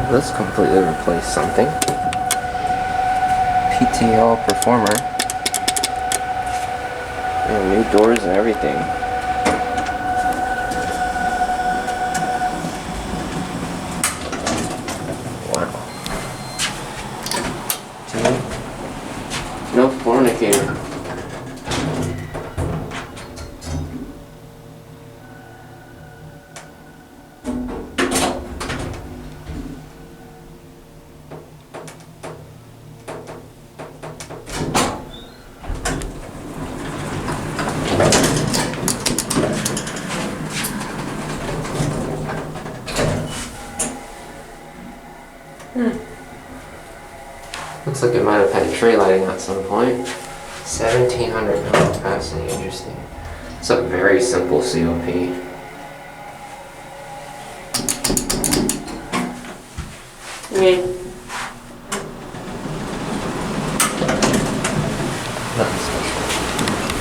This completely replaced something. PTL Performer. And new doors and everything. Wow. No fornicator. Looks like it might have had tray lighting at some point. 1,700 pound capacity, interesting. It's a very simple COP. Nothing special.